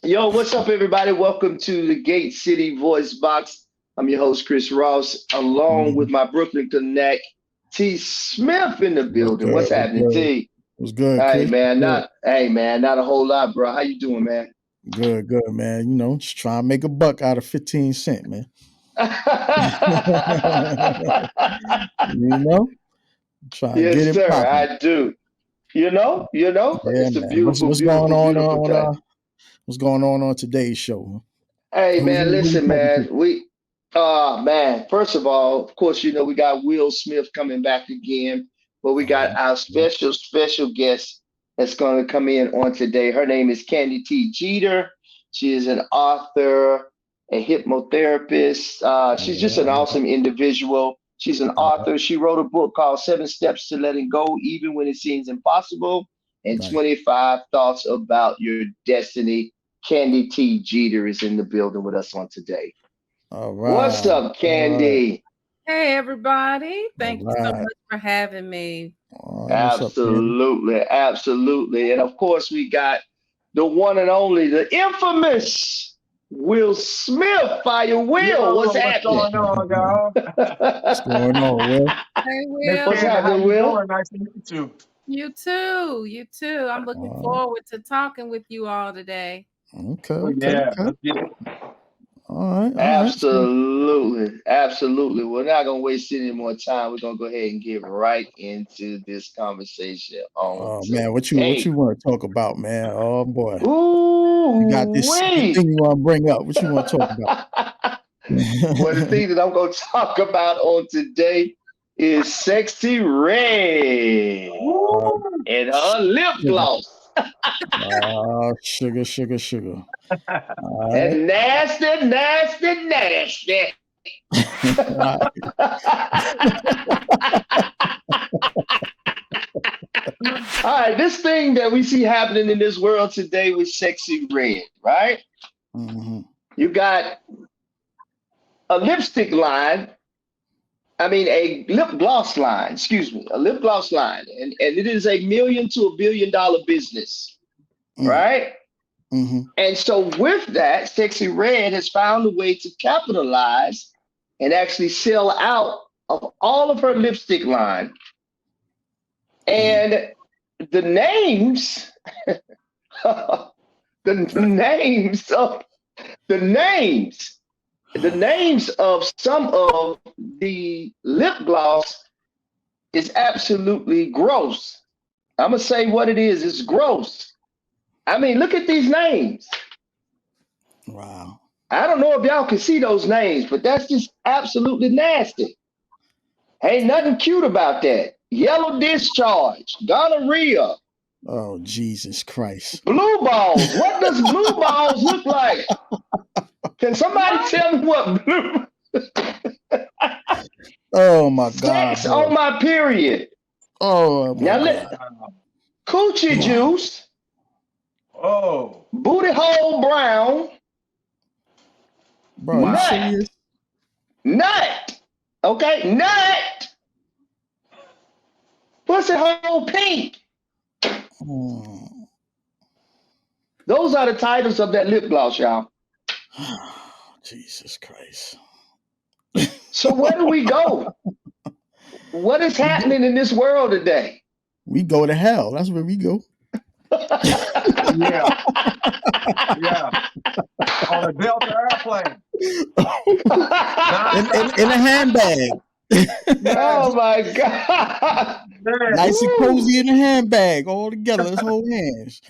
Yo, what's up, everybody? Welcome to the Gate City VoiceBox. I'm your host, Chris Ross, along with my Brooklyn Connect, T Smith in the building. What's happening, T? What's good, Hey, Chris? man, not a whole lot, bro. How you doing, man? Good, man. You know, just trying to make a buck out of 15 cents, man. You know? Trying to get it popping. I do. You know, it's a beautiful, what's beautiful, going on beautiful day. What's going on today's show? Hey, man, listen, man. First of all, of course, you know, we got Will Smith coming back again, but we got our special guest that's going to come in on today. Her name is Candi T Jeter. She is an author, a hypnotherapist. She's just an awesome individual. She's an author. She wrote a book called 7 Steps to Letting Go, Even When It Seems Impossible, and 25 Thoughts About Your Destiny. Candi T Jeter is in the building with us on today. All right. What's up, Candi? Hey, everybody. Thank you so much for having me. Absolutely. And of course, we got the one and only, the infamous Will Smith. Fire Will. What's happening? What's going on, y'all? What's going on, Will? Hey, Will. What's happening, Will? Nice to meet you. You too. I'm looking forward to talking with you all today. Okay. All right. Absolutely. We're not going to waste any more time. We're going to go ahead and get right into this conversation. Man, what you want to talk about, man? Oh, boy. Ooh, you got this thing you want to bring up. What you want to talk about? Well, the thing that I'm going to talk about on today is Sexy Red and her lip gloss. Sugar. And nasty. All right, this thing that we see happening in this world today with Sexy Red, right? Mm-hmm. You got a lipstick line. A lip gloss line, a lip gloss line. And it is $1 million to $1 billion business, right? Mm-hmm. And so with that, Sexy Red has found a way to capitalize and actually sell out of all of her lipstick line. And the names, the names of some of the lip gloss is absolutely gross. I'm going to say what it is. It's gross. I mean, look at these names. Wow. I don't know if y'all can see those names, but that's just absolutely nasty. Ain't nothing cute about that. Yellow discharge, gonorrhea. Oh, Jesus Christ. Blue balls. What does blue balls look like? Can somebody tell me what blue? Oh my God. Sex on my period. Oh my God. Coochie juice. Oh. Booty hole brown. Bro, you serious? Nut. Okay, nut. Pussy hole pink. Those are the titles of that lip gloss, y'all. Jesus Christ. So where do we go? What is happening in this world today? We go to hell. That's where we go. Yeah. On a Delta airplane. in a handbag. Oh my God. Nice and cozy in a handbag all together. Let's hold hands.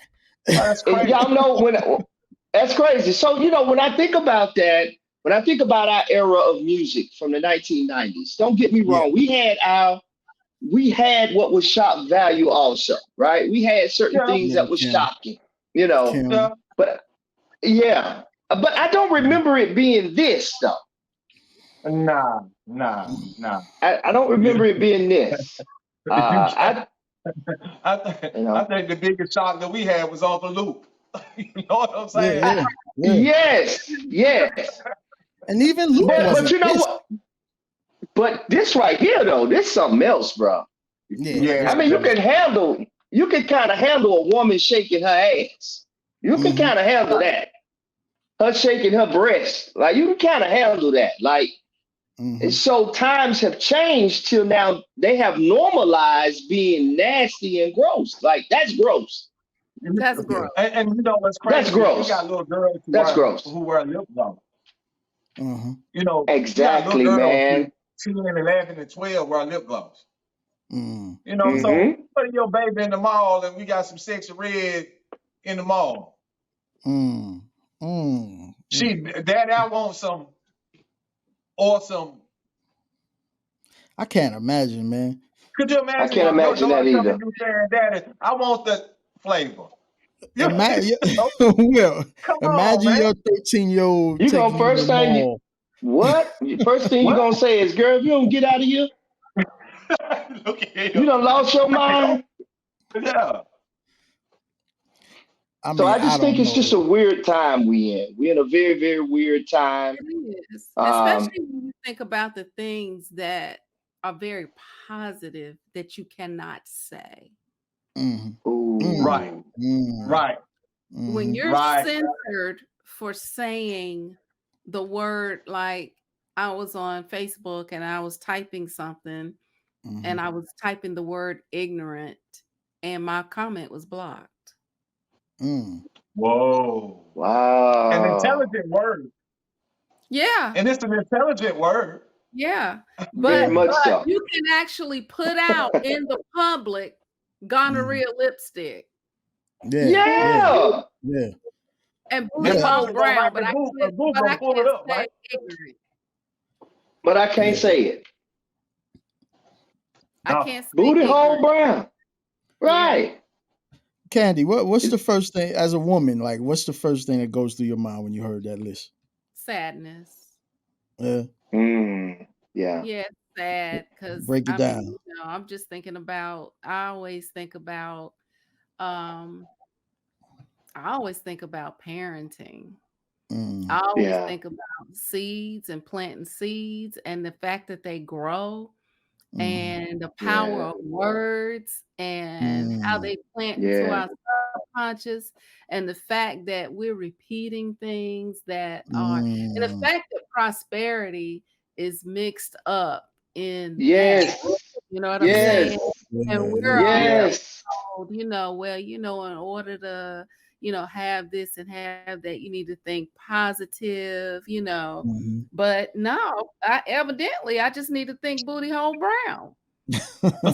That's crazy. Y'all know that's crazy. So, you know, when I think about that, when I think about our era of music from the 1990s, don't get me wrong, we had what was shock value also, right? We had certain things that was shocking, you know. But I don't remember it being this though. Nah. I don't remember it being this. I think the biggest shock that we had was off the loop. You know what I'm saying? Yeah. Yes. And even Luke but you know what? But this right here though, this something else, bro. Yeah. I mean, you can kind of handle a woman shaking her ass. You can kind of handle that. her shaking her breast. Like you can kind of handle that. Like so times have changed till now they have normalized being nasty and gross. Like that's gross. That's gross. And you know what's crazy? That's gross. We got little girls who wear lip gloss. You know, exactly, little girls man. 10, 11, and 12 wear lip gloss. You know, so Mm-hmm. put your baby in the mall and we got some Sexy red in the mall. Daddy, I want some awesome. I can't imagine, man. Could you imagine? I can't imagine that either. You saying, Daddy, I want the flavor. Imagine, Come imagine on, your 13-year-old. You gonna first thing what? First thing you gonna say is, girl, if you don't get out of here, look at him. You done lost your mind. Yeah. So I just think it's just a weird time we in. We're in a very, very weird time. It is. Especially when you think about the things that are very positive that you cannot say. Right. Right. When you're censored for saying the word, like I was on Facebook and I was typing something and I was typing the word ignorant and my comment was blocked. Whoa. Wow. An intelligent word. Yeah. And it's an intelligent word. Yeah. Very much so. You can actually put out in the public gonorrhea lipstick. Yeah. And booty hole brown, but I can't say ignorant. But I can't say it. I can't say booty hole brown. Right. Candi, what's the first thing as a woman? Like, what's the first thing that goes through your mind when you heard that list? Sadness. Yeah. Yeah, sad. Because break it down. Mean, I'm just thinking about. I always think about parenting. I always think about seeds and planting seeds and the fact that they grow. And the power of words and how they plant into our subconscious, and the fact that we're repeating things that are, and the fact that prosperity is mixed up in that, you know what I'm saying? And we're all told, in order to have this and have that, you need to think positive, but no, I just need to think booty hole brown.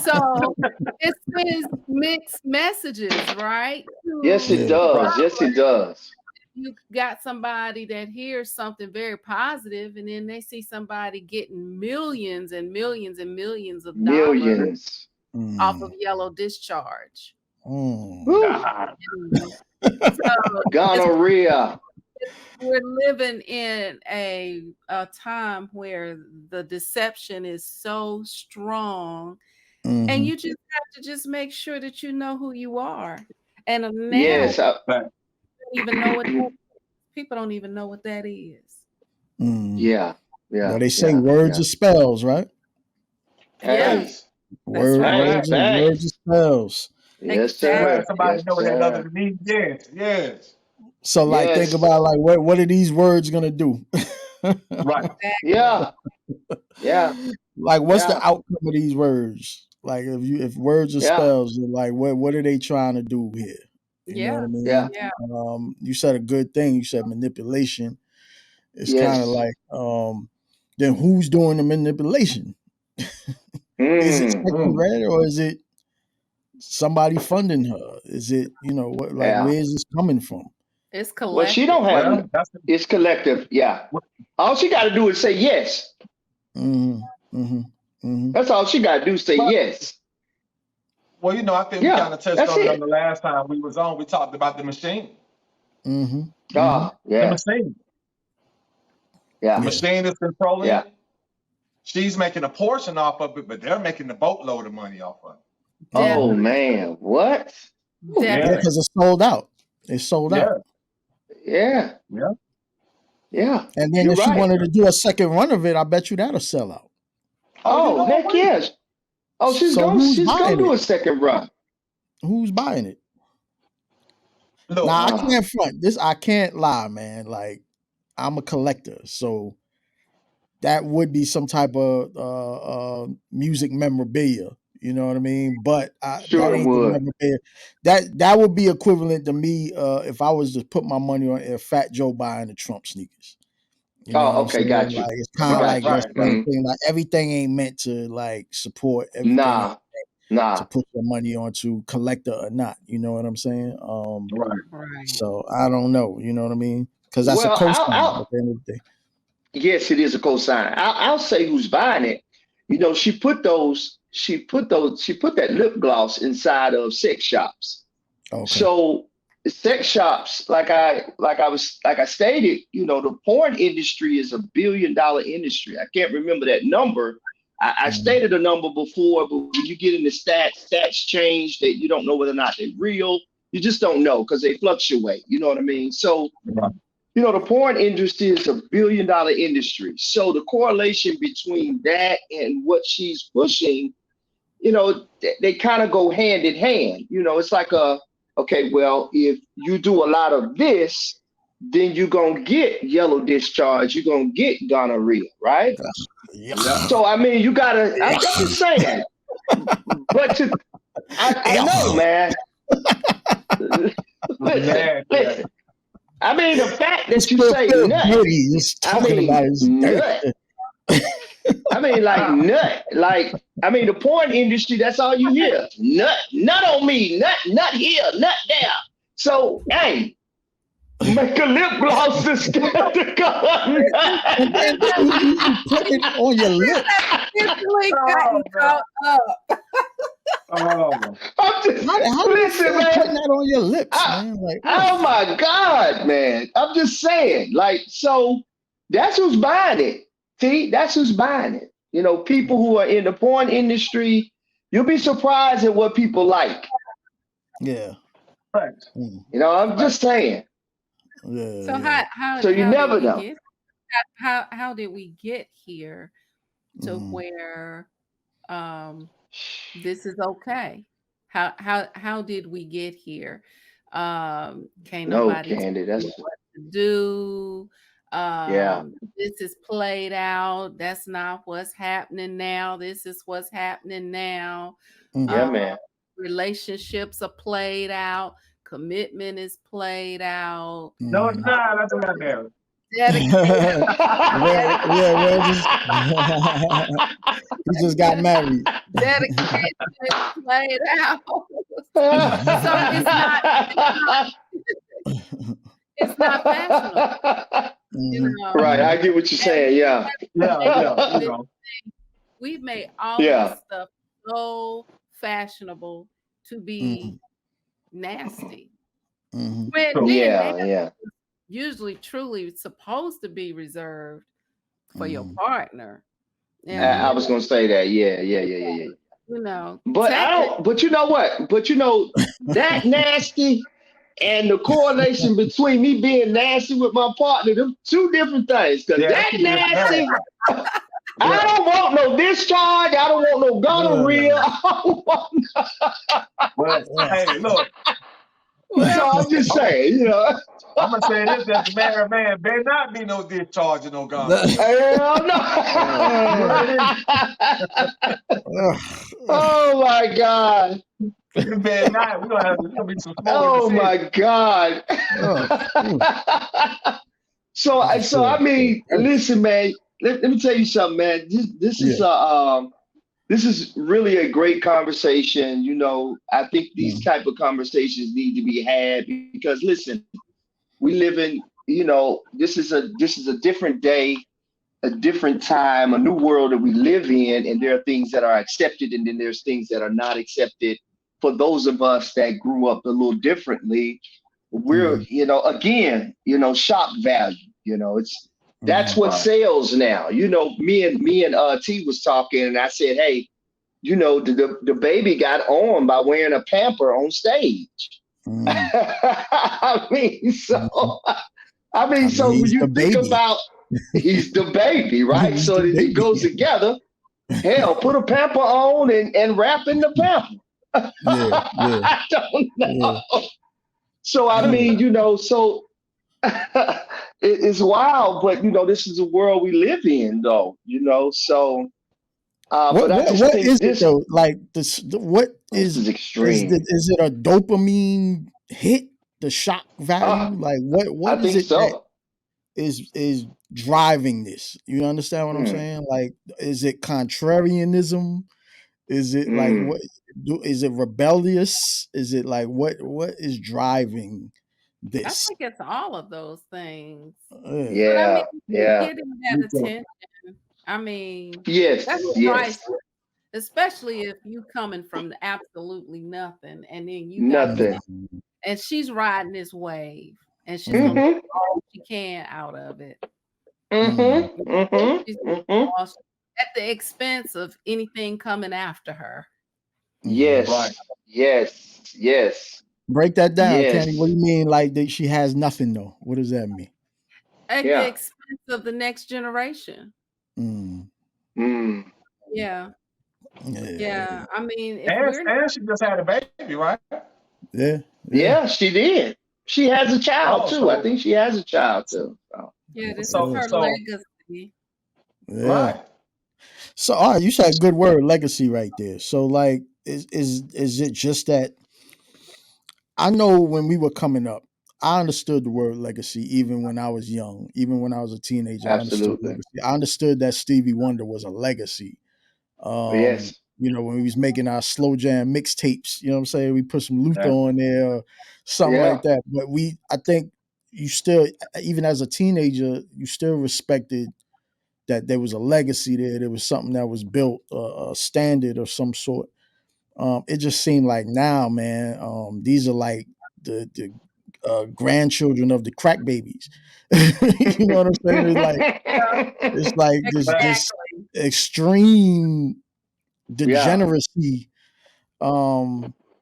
So it sends mixed messages, right? Yes, it does. Yes, it does. You got somebody that hears something very positive, and then they see somebody getting millions and millions and millions of dollars off of yellow discharge. Gonorrhea. We're living in a time where the deception is so strong, and you just have to just make sure that you know who you are. And now people don't even know what that is. Yeah. Well, they say words are spells, right? Yes. Words are spells. Yes, sir. Somebody know that other than me. Yes. So, like, think about like what are these words gonna do? Right. Yeah. Like, what's the outcome of these words? Like, if words are spells, like what are they trying to do here? You know what I mean? Yeah. You said a good thing. You said manipulation. It's kind of like, then who's doing the manipulation? Is it Sexy Red or is it somebody funding her? Is it where is this coming from? It's collective. Well, she don't have it's collective. Yeah. All she got to do is say yes. That's all she got to do. Say yes. Well, I think we kind of touched on it the last time we was on. We talked about the machine. The machine. Yeah. The machine is controlling it. She's making a portion off of it, but they're making a boatload of money off of it. Oh man, what? Yeah, because it's sold out. It's sold out. Yeah. And then if she wanted to do a second run of it, I bet you that'll sell out. Oh, heck yes. Oh, she's gonna do a second run. Who's buying it? Now I can't front this. I can't lie, man. Like I'm a collector, so that would be some type of music memorabilia. You know what I mean? But that ain't the memorabilia. That would be equivalent to me if I was to put my money on Fat Joe buying the Trump sneakers. You know okay, got you. Like, it's kind of like that same thing. Like, everything ain't meant to like support everything. To put your money on, to collector or not. You know what I'm saying? Right. So I don't know. You know what I mean? Because that's a cosign at the end of the day. Yes, it is a cosign. I'll say who's buying it. You know, she put that lip gloss inside of sex shops. Okay. So sex shops, like I stated, you know, the porn industry is $1 billion industry. I can't remember that number. I stated a number before, but when you get into stats change, that you don't know whether or not they're real. You just don't know because they fluctuate. You know what I mean? So, you know, the porn industry is $1 billion industry. So the correlation between that and what she's pushing, you know, they kind of go hand in hand. You know, it's like okay, well, if you do a lot of this, then you're going to get yellow discharge. You're going to get gonorrhea, right? Yeah. So, I mean, you got to, I'm just saying. But I know, man. Listen. I mean, the fact that you say nut. I mean, nut. I mean, like nut. Like, I mean, the porn industry, that's all you hear. Nut on me, nut here, nut there. So, hey, make a lip gloss to scared to go. And then you put it on your lips. I'm just, how listen, man. Putting that on your lips, man. Like, oh my God, man. I'm just saying, like, so that's who's buying it. See, that's who's buying it. You know, people who are in the porn industry, you'll be surprised at what people like. Yeah. Right. You know, I'm just saying. Yeah. So how so you never know. How did we get here to where this is okay? How did we get here? Can't nobody tell me what to do. This is played out. That's not what's happening now. This is what's happening now. Man. Relationships are played out. Commitment is played out. No, it's not. That's what I married. He just got married. Dedication is played out. So it's not fashionable. You know? Right, I get what you're saying. Yeah. We've made all this stuff so fashionable to be nasty. When usually truly truly be reserved for your partner. I was gonna say that. Yeah. You know, but you know what? But you know, that nasty and the correlation between me being nasty with my partner, them two different things. Because that nasty, I don't want no discharge. I don't want no gonorrhea. I don't want hey, look. So I'm just saying, you know. I'm gonna say this: as a married man, better not be no discharge or no gonorrhea. Hell no! Oh my God! You better not. We're gonna be some. Oh my God! So I mean, listen, man. Let me tell you something, man. This is really a great conversation. You know, I think these type of conversations need to be had because, listen, we live in, you know, this is a different day, a different time, a new world that we live in, and there are things that are accepted, and then there's things that are not accepted. For those of us that grew up a little differently, we're, you know, again, you know, shock value. You know, that's what sells now. You know, me and T was talking, and I said, hey, you know, the baby got on by wearing a pamper on stage. I mean, so when you think about, he's the baby, right? So it goes together. Hell, put a pamper on and wrap in the pamper. I don't know. So I mean, you know, so it's wild, but this is the world we live in, though. So. But I just what think is this it though? Like this, what is extreme. is it a dopamine hit? The shock value? Like what I is think it that so. is driving this? You understand what I'm saying? Like, is it contrarianism? Is it like what? Is it rebellious? Is it like what is driving this? I think it's all of those things. Yeah, but I mean, yeah. Getting that attention. I mean, yes, that's yes. priceless, especially if you coming from absolutely nothing, and then you Nothing. got, and she's riding this wave, and she's gonna do all she can out of it. At the expense of anything coming after her. Yes, right. yes. Break that down, Candi. What do you mean? Like that she has nothing though? What does that mean? At the expense of the next generation. Yeah. I mean, and she just had a baby, right? Yeah, she did. She has a child too. So, I think she has a child too. So. Yeah, this is her legacy. Yeah. Right. So, all right, you said a good word, legacy, right there. So, like, is it just that? I know when we were coming up, I understood the word legacy even when I was young, even when I was a teenager. Absolutely. I understood legacy. I understood that Stevie Wonder was a legacy. Yes. When we was making our slow jam mixtapes, you know what I'm saying? We put some Luther on there or something like that. But I think you still, even as a teenager, you still respected that there was a legacy there. There was something that was built, a standard of some sort. It just seemed like now, man, these are like the grandchildren of the crack babies. You know what I'm saying? It's like this extreme degeneracy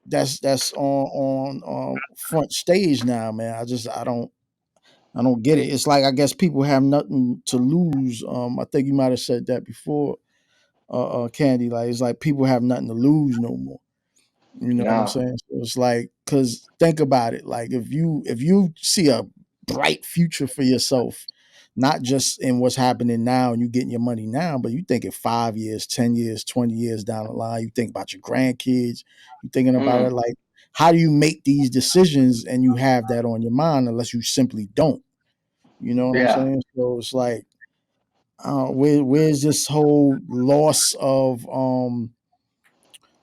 that's on front stage now, man. I don't get it. It's like, I guess people have nothing to lose. I think you might have said that before, Candi. Like, it's like people have nothing to lose no more. You know what I'm saying? So it's like, because think about it. Like, if you see a bright future for yourself, not just in what's happening now and you getting your money now, but you thinking 5 years, 10 years, 20 years down the line, you think about your grandkids, you thinking about it, like, how do you make these decisions and you have that on your mind unless you simply don't? You know what I'm saying? So it's like, where's this whole loss of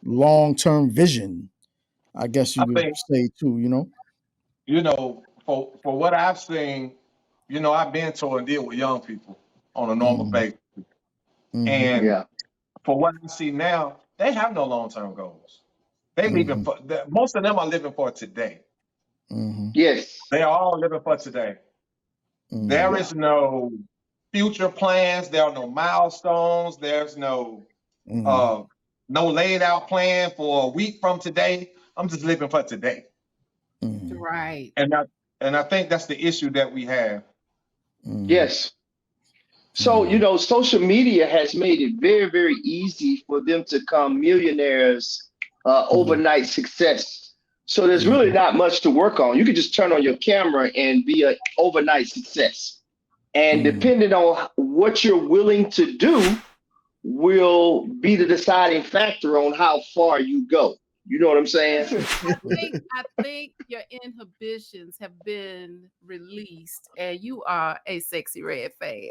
long-term vision? I guess you could say too, for what I've seen, I mentor and deal with young people on a normal basis. And for what I see now, they have no long-term goals. They living for, most of them are living for today. Yes. They are all living for today. There is no future plans. There are no milestones. There's no laid out plan for a week from today. I'm just living for today. Right. And I think that's the issue that we have. Yes. So, social media has made it very, very easy for them to become millionaires, overnight success. So there's really not much to work on. You can just turn on your camera and be an overnight success. And depending on what you're willing to do will be the deciding factor on how far you go. You know what I'm saying? I think your inhibitions have been released, and you are a Sexyy Red fan.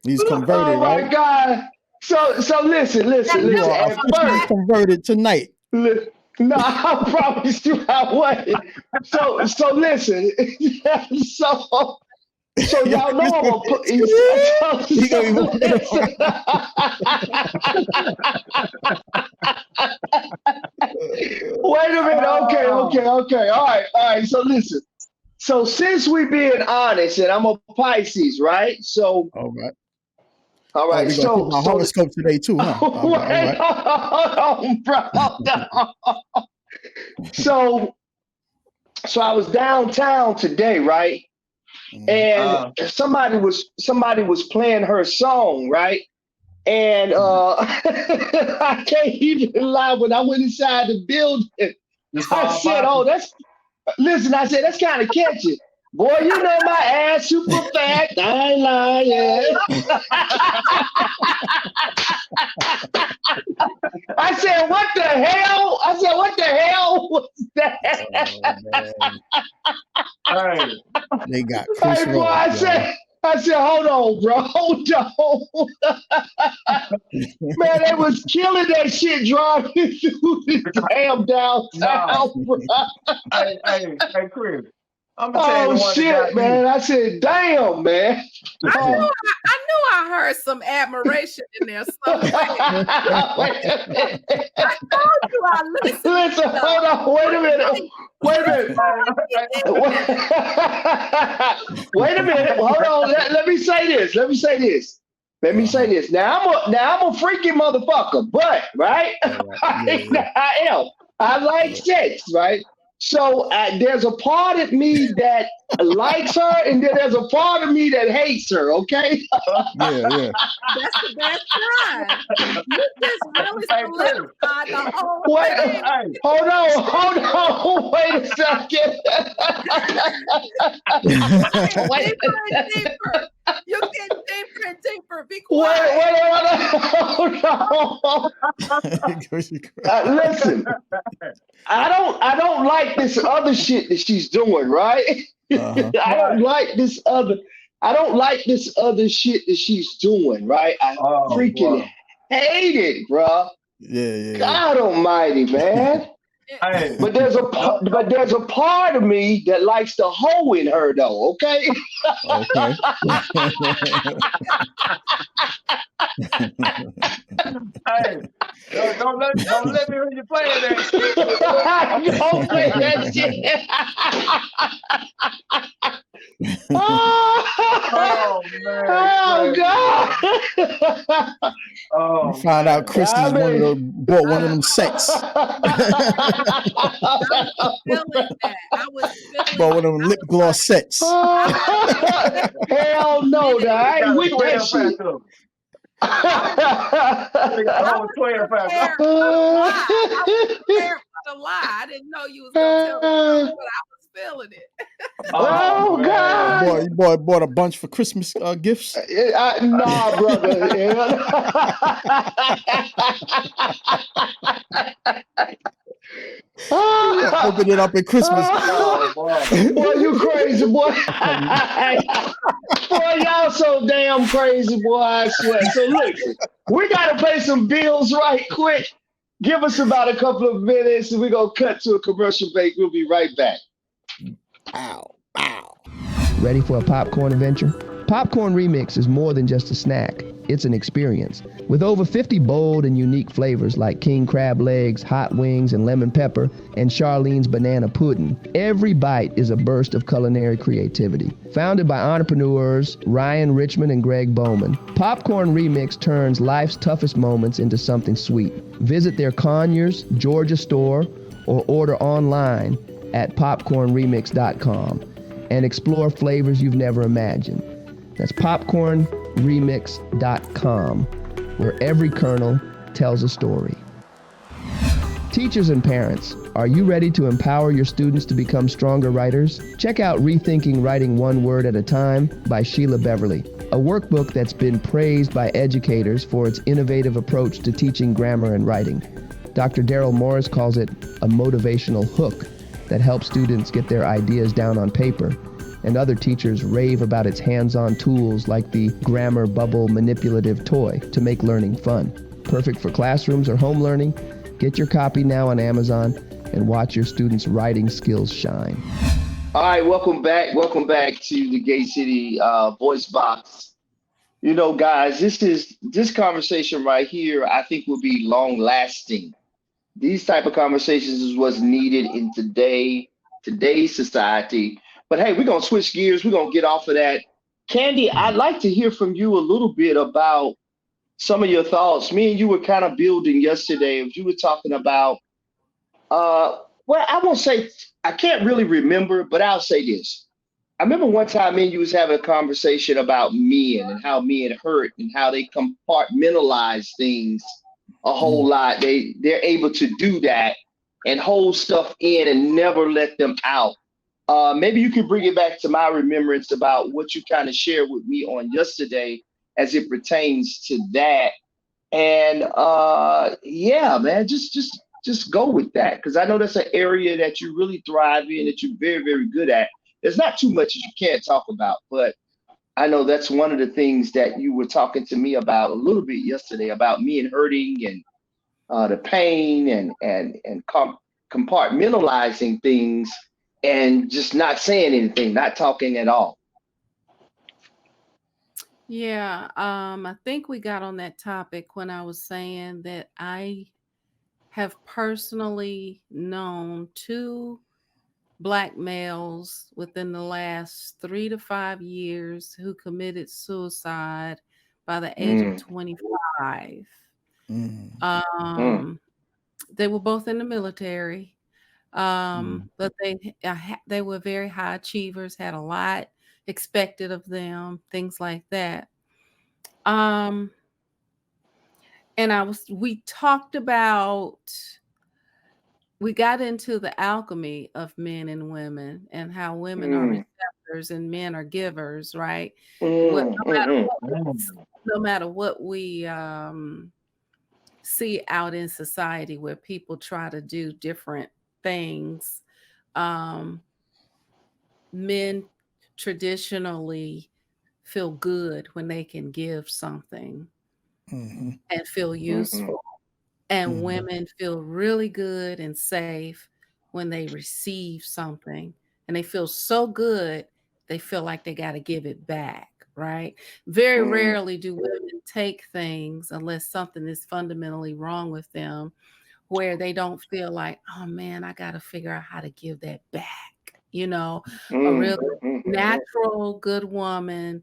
He's converted, right? Oh my God! So listen. At first, converted tonight. No, I promise you I wasn't. So listen. So y'all know I'm gonna put. Wait a minute. Okay. All right. So listen. So since we being honest, and I'm a Pisces, right? So. All right. So my horoscope today too, huh? All right. Hold on, bro. So I was downtown today, right? And somebody was playing her song, right? And I can't even lie. When I went inside the building, I said, "Oh, listen." I said, "That's kind of catchy." Boy, you know my ass super fat. I ain't lying. I said, "What the hell?" I said, "What the hell was that?" They got Chris boy, I said, "Hold on, bro. Hold on." Man, they was killing that shit driving through the damn downtown. Hey, Chris. I'm gonna tell you the one shit, man. I said, "Damn, man." I knew I heard some admiration in there somewhere. I told you I listened. Listen, hold on. Wait a minute. Wait a minute. Hold on. Let me say this. Now I'm a freaky motherfucker, but right? I am. I like sex, right? So there's a part of me that likes her, and then there's a part of me that hates her. Okay. Yeah. That's the best time. You just really solidified the whole thing. Hold on. Wait a second. Deeper. You're getting deeper and deeper. Be quiet. Wait. Hold on. Listen. I don't like this other shit that she's doing, right? I don't like this other shit that she's doing, right? I freaking hate it, bro. Yeah. God almighty, man. Hey. But there's a part of me that likes the hoe in her, though. Okay. Okay. Hey, don't let me hear you playing that shit. Don't play that shit. Oh man! Oh God! You find out Chris is bought one of them sets. Bought one of them lip gloss sets. Hell no, I ain't with that shit. I was prepared for the lie. I didn't know you was gonna tell me, but I was feeling it. Oh God! You bought a bunch for Christmas gifts? Nah, brother. Open it up at Christmas. Boy, you crazy, boy. Boy, y'all so damn crazy, boy, I swear. So look, we got to pay some bills right quick. Give us about a couple of minutes and we're going to cut to a commercial break. We'll be right back. Ow. Ready for a popcorn adventure? Popcorn Remix is more than just a snack. It's an experience. With over 50 bold and unique flavors like king crab legs, hot wings, and lemon pepper, and Charlene's banana pudding, every bite is a burst of culinary creativity. Founded by entrepreneurs Ryan Richmond and Greg Bowman, Popcorn Remix turns life's toughest moments into something sweet. Visit their Conyers, Georgia store or order online at popcornremix.com and explore flavors you've never imagined. That's popcornremix.com, where every kernel tells a story. Teachers and parents, are you ready to empower your students to become stronger writers? Check out Rethinking Writing One Word at a Time by Sheila Beverly, a workbook that's been praised by educators for its innovative approach to teaching grammar and writing. Dr. Daryl Morris calls it a motivational hook that helps students get their ideas down on paper, and other teachers rave about its hands-on tools like the Grammar Bubble manipulative toy to make learning fun. Perfect for classrooms or home learning? Get your copy now on Amazon and watch your students' writing skills shine. All right, welcome back. Welcome back to the Gay City VoiceBox. You know, guys, this conversation right here, I think will be long-lasting. These type of conversations is what's needed in today's society. But hey, we're going to switch gears. We're going to get off of that. Candi, I'd like to hear from you a little bit about some of your thoughts. Me and you were kind of building yesterday. You were talking about, well, I won't say, I can't really remember, but I'll say this. I remember one time me and you was having a conversation about men and how men hurt and how they compartmentalize things a whole lot. They're able to do that and hold stuff in and never let them out. Maybe you could bring it back to my remembrance about what you kind of shared with me on yesterday as it pertains to that. And yeah, man, just go with that, because I know that's an area that you really thrive in, that you're very, very good at. There's not too much that you can't talk about, but I know that's one of the things that you were talking to me about a little bit yesterday about men hurting and the pain and compartmentalizing things and just not saying anything, not talking at all. Yeah, I think we got on that topic when I was saying that I have personally known 2 Black males within the last 3 to 5 years who committed suicide by the age of 25. They were both in the military, but they were very high achievers, had a lot expected of them, things like that. And we talked about, we got into the alchemy of men and women and how women are receptors and men are givers, right? No matter what we see out in society where people try to do different things, men traditionally feel good when they can give something and feel useful. And women feel really good and safe when they receive something, and they feel so good, they feel like they got to give it back, right? Very rarely do women take things unless something is fundamentally wrong with them, where they don't feel like, oh man, I got to figure out how to give that back. You know, a real natural, good woman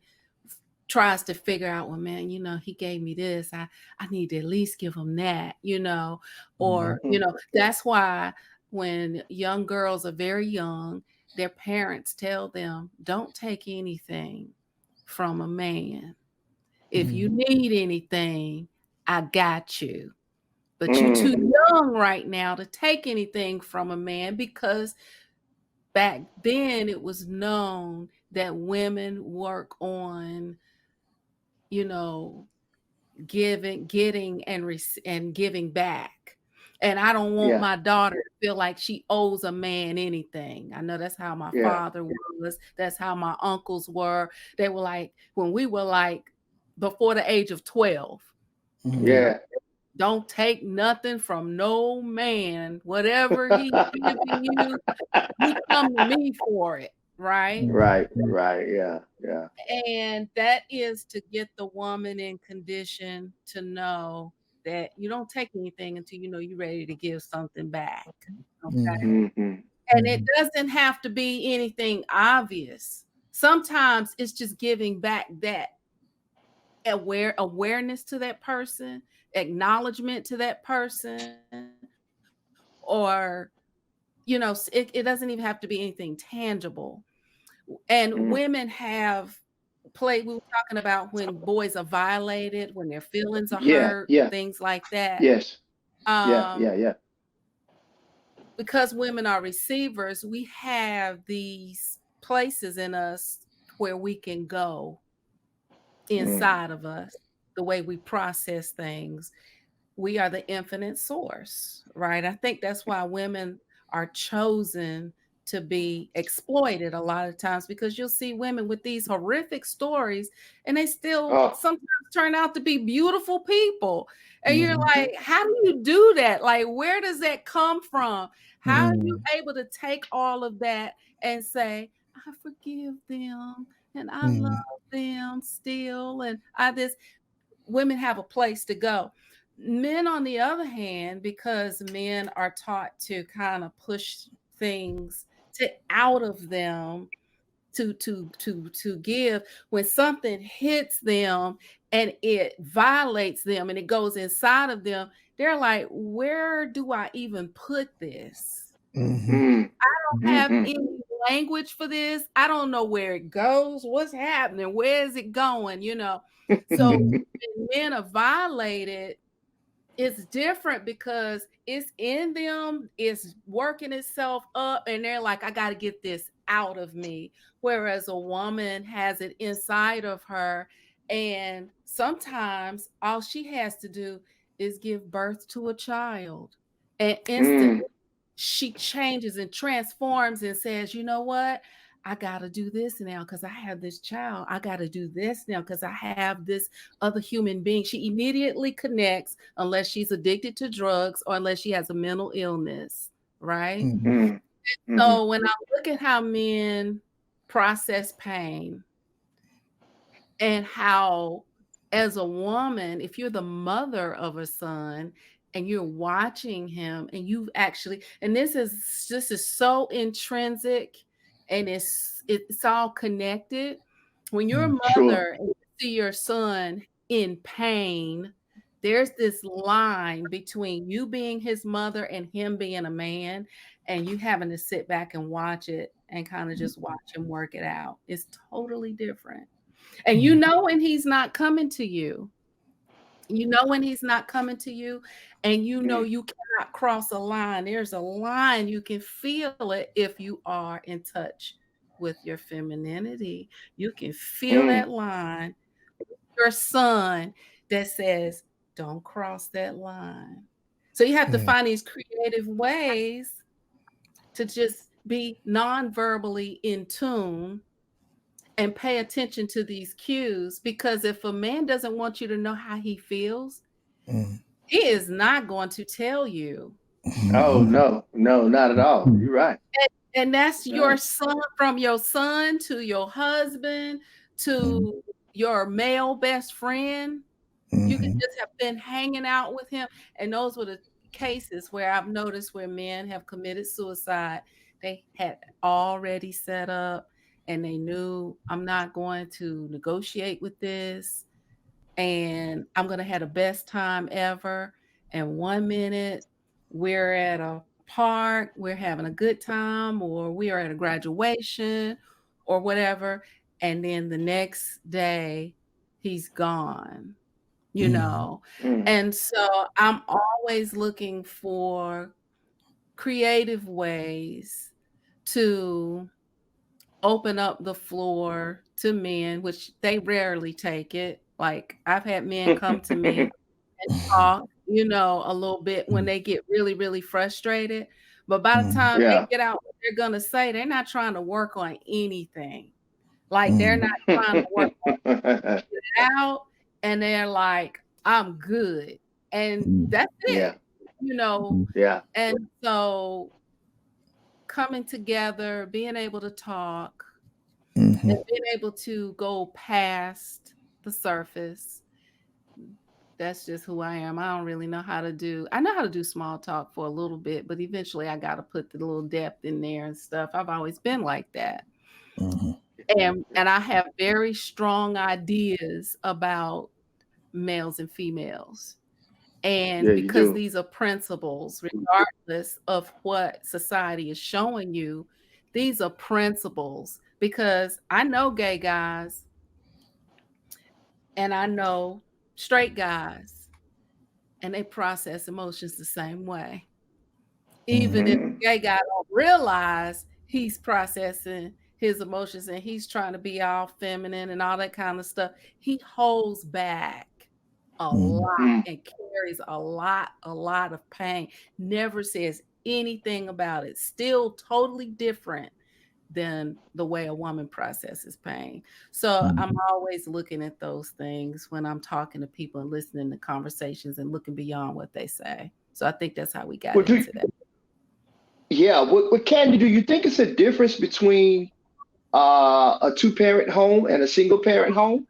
tries to figure out, well, man, you know, he gave me this. I need to at least give him that, you know, or, you know, that's why when young girls are very young, their parents tell them, don't take anything from a man. If you need anything, I got you. But you're too young right now to take anything from a man, because back then it was known that women work on, you know, getting and giving back. And I don't want my daughter to feel like she owes a man anything. I know that's how my father was. That's how my uncles were. They were like, when we were like before the age of 12. Don't take nothing from no man. Whatever he's giving you, you come to me for it. Right. Yeah. And that is to get the woman in condition to know that you don't take anything until you know you're ready to give something back. Okay. And it doesn't have to be anything obvious. Sometimes it's just giving back that awareness to that person, acknowledgement to that person, or, you know, it doesn't even have to be anything tangible. And women have we were talking about when boys are violated, when their feelings are hurt, things like that. Because women are receivers, we have these places in us where we can go inside of us, the way we process things. We are the infinite source, right? I think that's why women are chosen to be exploited a lot of times, because you'll see women with these horrific stories and they still sometimes turn out to be beautiful people. And you're like, how do you do that? Like, where does that come from? How are you able to take all of that and say, I forgive them and I love them still, and women have a place to go. Men, on the other hand, because men are taught to kind of push things out of them to give, when something hits them and it violates them and it goes inside of them, they're like, where do I even put this? I don't have any language for this. I don't know where it goes. What's happening? Where is it going? So when men are violated, it's different because it's in them, it's working itself up, and they're like, I got to get this out of me. Whereas a woman has it inside of her, and sometimes all she has to do is give birth to a child, and instantly she changes and transforms and says, you know what? I got to do this now because I have this child. I got to do this now because I have this other human being. She immediately connects, unless she's addicted to drugs or unless she has a mental illness, right? So when I look at how men process pain and how, as a woman, if you're the mother of a son and you're watching him and you've actually, and this is so intrinsic and it's all connected. When you're a mother and you see your son in pain, there's this line between you being his mother and him being a man, and you having to sit back and watch it and kind of just watch him work it out. It's totally different. And when he's not coming to you. When he's not coming to you, and you cannot cross a line. There's a line. You can feel it if you are in touch with your femininity. You can feel that line. Your son that says, don't cross that line. So you have to find these creative ways to just be non-verbally in tune and pay attention to these cues, because if a man doesn't want you to know how he feels, he is not going to tell you. Oh, no, not at all. You're right. And that's your son, from your son to your husband to your male best friend. You can just have been hanging out with him. And those were the cases where I've noticed where men have committed suicide. They had already set up, and they knew, I'm not going to negotiate with this, and I'm going to have the best time ever. And 1 minute we're at a park, we're having a good time, or we are at a graduation or whatever. And then the next day he's gone, And so I'm always looking for creative ways to open up the floor to men, which they rarely take it. Like, I've had men come to me and talk, a little bit when they get really, really frustrated. But by the time they get out what they're going to say, they're not trying to work on anything. Like, they're not trying to work on it out. And they're like, I'm good. And that's it, And so coming together, being able to talk, and being able to go past the surface. That's just who I am. I don't really know how to do. I know how to do small talk for a little bit, but eventually I got to put the little depth in there and stuff. I've always been like that. And I have very strong ideas about males and females. And because these are principles, regardless of what society is showing you, these are principles. Because I know gay guys and I know straight guys, and they process emotions the same way. Even if the gay guy don't realize he's processing his emotions and he's trying to be all feminine and all that kind of stuff, he holds back a lot and carries a lot of pain, never says anything about it, still totally different than the way a woman processes pain. So I'm always looking at those things when I'm talking to people and listening to conversations and looking beyond what they say. So I think that's how we got into that. Yeah. What Candi, do you think it's a difference between a two-parent home and a single-parent home?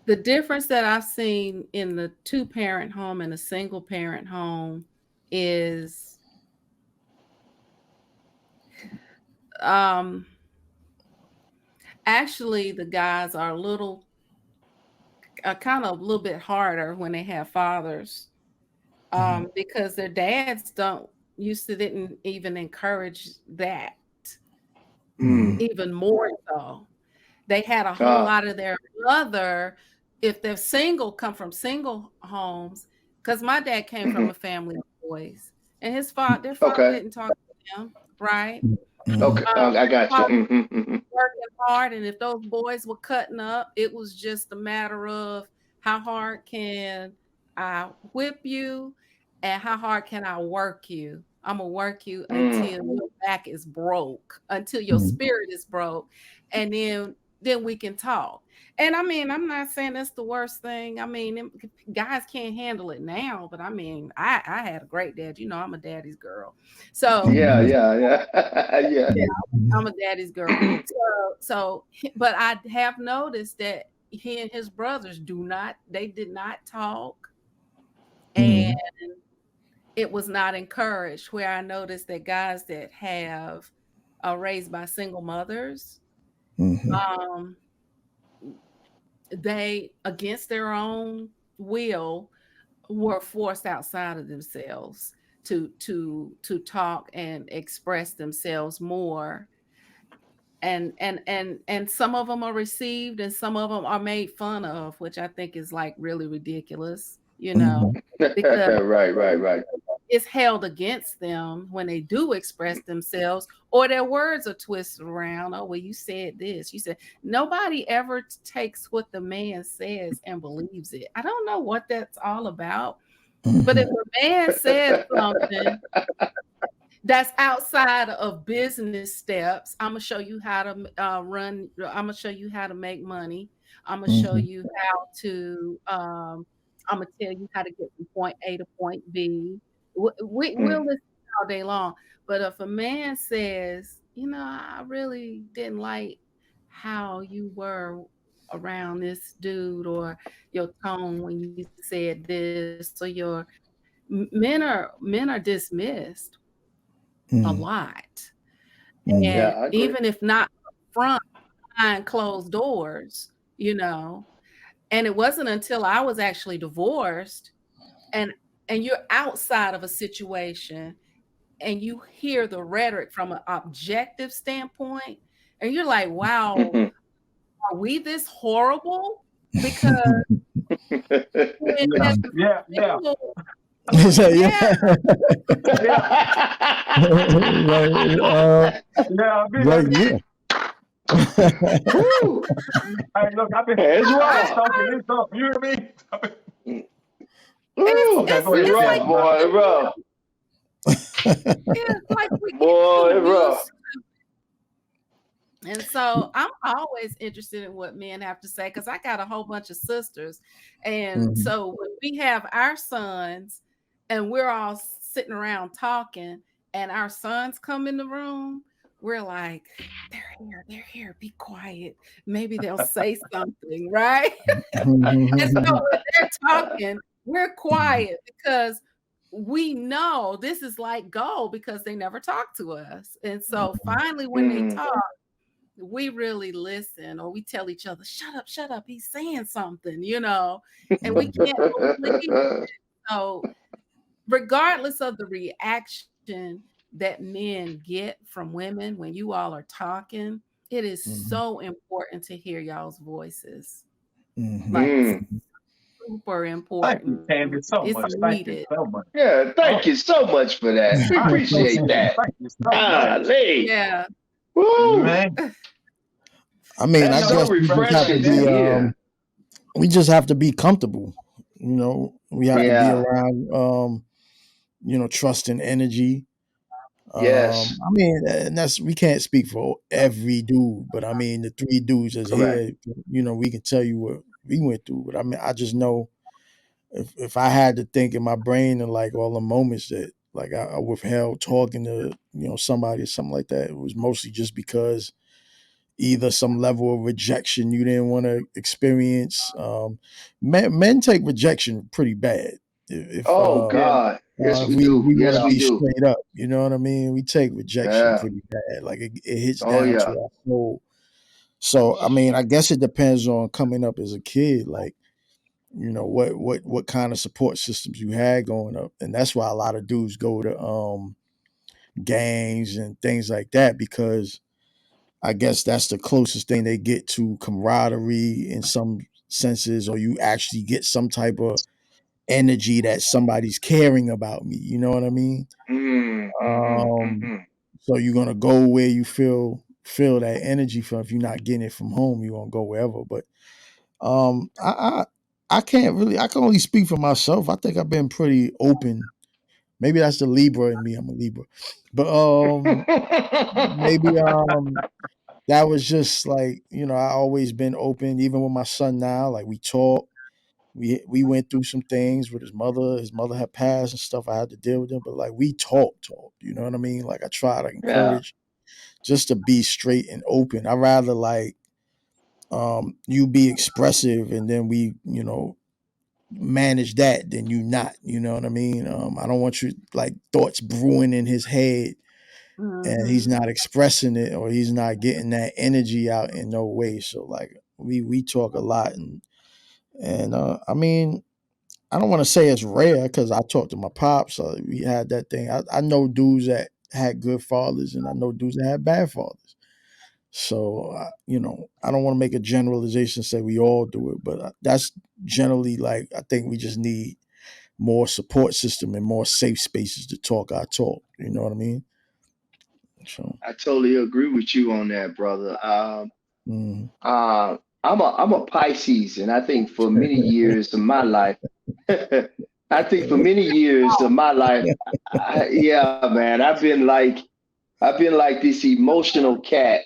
The difference that I've seen in the two-parent home and a single-parent home is actually the guys are kind of a little bit harder when they have fathers, because their dads don't didn't even encourage that. Even more so. They had a whole lot of their mother, if they're single, come from single homes. Because my dad came from a family of boys, and their father didn't talk to them, right? Okay, I got you. Working hard, and if those boys were cutting up, it was just a matter of how hard can I whip you, and how hard can I work you. I'm gonna work you until your back is broke, until your spirit is broke, and then we can talk. And I mean, I'm not saying that's the worst thing. I mean, guys can't handle it now, but I mean, I had a great dad. You know, I'm a daddy's girl. So yeah. I'm a daddy's girl. But I have noticed that he and his brothers did not talk, and it was not encouraged. Where I noticed that guys that have raised by single mothers, they, against their own will, were forced outside of themselves to talk and express themselves more. And some of them are received and some of them are made fun of, which I think is like really ridiculous, you know, because right. It's held against them when they do express themselves, or their words are twisted around. Oh, well, you said this. You said, nobody ever takes what the man says and believes it. I don't know what that's all about. But if a man says something that's outside of business steps, I'm gonna show you how to I'm gonna show you how to make money. I'm gonna show you how to I'm gonna tell you how to get from point A to point B. We'll listen all day long. But if a man says, you know, I really didn't like how you were around this dude, or your tone when you said this, or your men are dismissed a lot. And even if not front, behind closed doors, you know. And it wasn't until I was actually divorced and you're outside of a situation and you hear the rhetoric from an objective standpoint, and you're like, wow, are we this horrible? Because Hey, look, I've been talking this up. You hear me? It's like, boy. It's like we boy. And so I'm always interested in what men have to say, because I got a whole bunch of sisters. And so when we have our sons and we're all sitting around talking and our sons come in the room, we're like, they're here, be quiet. Maybe they'll say something, right? And so when they're talking, we're quiet because we know this is like gold, because they never talk to us. And so finally, when they talk, we really listen, or we tell each other, shut up, he's saying something, you know, and we can't believe it. So regardless of the reaction that men get from women when you all are talking, it is so important to hear y'all's voices. Like, super important. Thank you, Candi, so much. Thank you so much. Yeah, thank you so much for that. We appreciate that. Thank you so much. Yeah. Woo. Man. I mean, I guess we just have to be comfortable. You know, we have to be around, you know, trust and energy. Yes. I mean, and we can't speak for every dude, but I mean, the three dudes that's here, you know, we can tell you what we went through. But I mean, I just know if I had to think in my brain and like all the moments that like I withheld talking to, you know, somebody or something like that, it was mostly just because either some level of rejection you didn't want to experience. Men take rejection pretty bad. God. Yes, we do. We want to be straight up. You know what I mean? We take rejection pretty bad. Like it hits down to our soul. So, I mean, I guess it depends on coming up as a kid. Like, you know, what kind of support systems you had growing up. And that's why a lot of dudes go to gangs and things like that, because I guess that's the closest thing they get to camaraderie in some senses, or you actually get some type of energy that somebody's caring about me. You know what I mean? So you're gonna go where you feel that energy from. If you're not getting it from home, you're gonna go wherever. But I can't really. I can only speak for myself. I think I've been pretty open. Maybe that's the Libra in me. I'm a Libra, but maybe that was just like, I always been open, even with my son now. Like, we talk. We went through some things with his mother. His mother had passed and stuff. I had to deal with them, but like, we talk. You know what I mean? Like, I try to encourage just to be straight and open. I rather like you be expressive, and then we, manage that, than you not. You know what I mean? I don't want you like thoughts brewing in his head, and he's not expressing it, or he's not getting that energy out in no way. So like, we talk a lot, and I mean, I don't want to say it's rare, because I talked to my pops. So we had that thing. I know dudes that had good fathers, and I know dudes that had bad fathers. So, I don't want to make a generalization, say we all do it, but that's generally, like, I think we just need more support system and more safe spaces to talk our talk. You know what I mean? So I totally agree with you on that, brother. I'm a Pisces, and I think for many years of my life, yeah, man, I've been like this emotional cat,